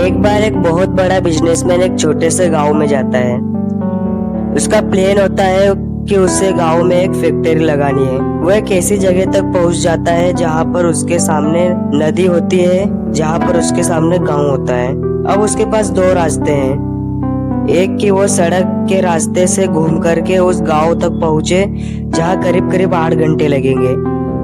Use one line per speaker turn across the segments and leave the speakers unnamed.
एक बार एक बहुत बड़ा बिजनेसमैन एक छोटे से गांव में जाता है। उसका प्लान होता है कि उसे गांव में एक फैक्ट्री लगानी है। वो एक ऐसी जगह तक पहुंच जाता है जहां पर उसके सामने नदी होती है, जहां पर उसके सामने गांव होता है। अब उसके पास दो रास्ते हैं। एक कि वो सड़क के रास्ते से घूम करके उस गांव तक पहुंचे जहां करीब करीब 8 घंटे लगेंगे।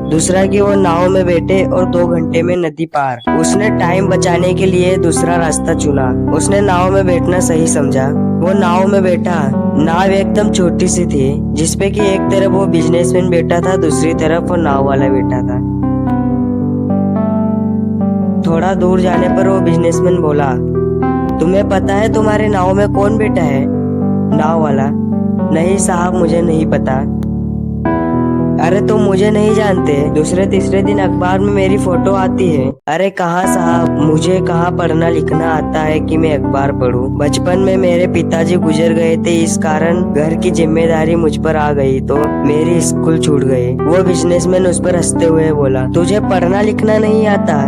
दूसरा कि वो नाव में बैठे और 2 घंटे में नदी पार। उसने टाइम बचाने के लिए दूसरा रास्ता चुना। उसने नाव में बैठना सही समझा। वो नाव में बैठा। नाव एकदम छोटी सी थी, जिसपे कि एक तरफ वो बिजनेसमैन बैठा था, दूसरी तरफ वो नाव वाला बैठा था। थोड़ा दूर जाने पर वो बिजनेसमैन बोला, तुम्हें पता है तुम्हारे नाव में कौन बैठा है? नाव वाला, नहीं साहब, मुझे नहीं पता। अरे तुम मुझे नहीं जानते? दूसरे तीसरे दिन अखबार में मेरी फोटो आती है। अरे कहाँ साहब, मुझे कहाँ पढ़ना लिखना आता है कि मैं अखबार पढूं। बचपन में मेरे पिताजी गुजर गए थे, इस कारण घर की जिम्मेदारी मुझ पर आ गई तो मेरी स्कूल छूट गई। वो बिजनेसमैन उस पर हंसते हुए बोला, तुझे पढ़ना लिखना नहीं आता,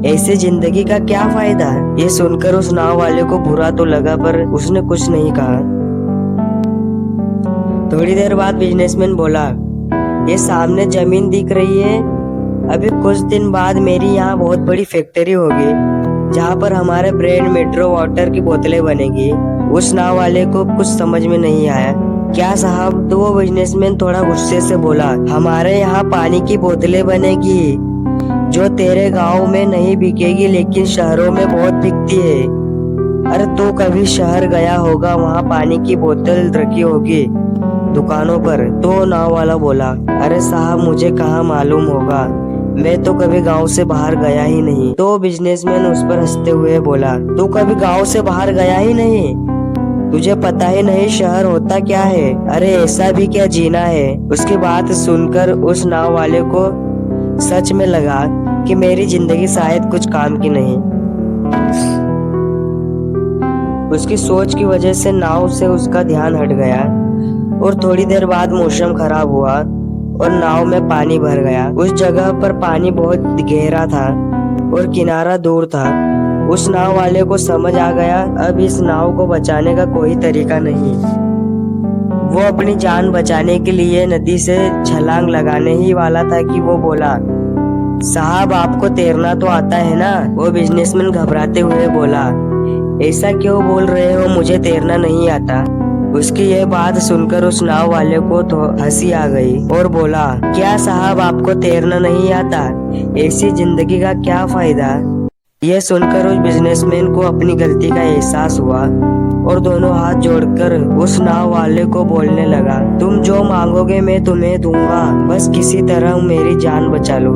ऐसे जिंदगी का क्या फायदा? ये सुनकर उस नाव वाले को बुरा तो लगा, पर उसने कुछ नहीं कहा। थोड़ी देर बाद बिजनेसमैन बोला, ये सामने जमीन दिख रही है, अभी कुछ दिन बाद मेरी यहाँ बहुत बड़ी फैक्ट्री होगी जहाँ पर हमारे ब्रांड मेट्रो वाटर की बोतलें बनेगी। उस नाव वाले को कुछ समझ में नहीं आया। क्या साहब? तो वो बिजनेसमैन थोड़ा गुस्से से बोला, हमारे यहाँ पानी की बोतलें बनेगी जो तेरे गांव में नहीं बिकेगी, लेकिन शहरों में बहुत बिकती है। अरे तू कभी शहर गया होगा, वहाँ पानी की बोतल रखी होगी दुकानों पर। तो नाव वाला बोला, अरे साहब, मुझे कहाँ मालूम होगा, मैं तो कभी गांव से बाहर गया ही नहीं। तो बिजनेसमैन उस पर हंसते हुए बोला, तू कभी गांव से बाहर गया ही नहीं? तुझे पता ही नहीं शहर होता क्या है? अरे ऐसा भी क्या जीना है? उसकी बात सुनकर उस नाव वाले को सच में लगा कि मेरी जिंदगी शायद कुछ काम की नहीं। उसकी सोच की वजह से नाव से उसका ध्यान हट गया और थोड़ी देर बाद मौसम खराब हुआ और नाव में पानी भर गया। उस जगह पर पानी बहुत गहरा था और किनारा दूर था। उस नाव वाले को समझ आ गया, अब इस नाव को बचाने का कोई तरीका नहीं। वो अपनी जान बचाने के लिए नदी से छलांग लगाने ही वाला था कि वो बोला, साहब आपको तैरना तो आता है ना? वो बिजनेसमैन घबराते हुए बोला, ऐसा क्यों बोल रहे हो, मुझे तैरना नहीं आता। उसकी यह बात सुनकर उस नाव वाले को तो हंसी आ गई और बोला, क्या साहब आपको तैरना नहीं आता? ऐसी जिंदगी का क्या फायदा? यह सुनकर उस बिजनेसमैन को अपनी गलती का एहसास हुआ और दोनों हाथ जोड़कर उस नाव वाले को बोलने लगा, तुम जो मांगोगे मैं तुम्हें दूंगा, बस किसी तरह मेरी जान बचा लो।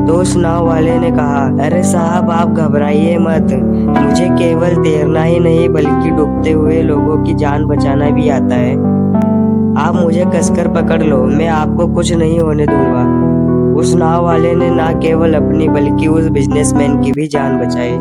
तो उस नाव वाले ने कहा, अरे साहब आप घबराइए मत, मुझे केवल तैरना ही नहीं बल्कि डूबते हुए लोगों की जान बचाना भी आता है। आप मुझे कसकर पकड़ लो, मैं आपको कुछ नहीं होने दूंगा। उस नाव वाले ने न केवल अपनी बल्कि उस बिजनेसमैन की भी जान बचाई।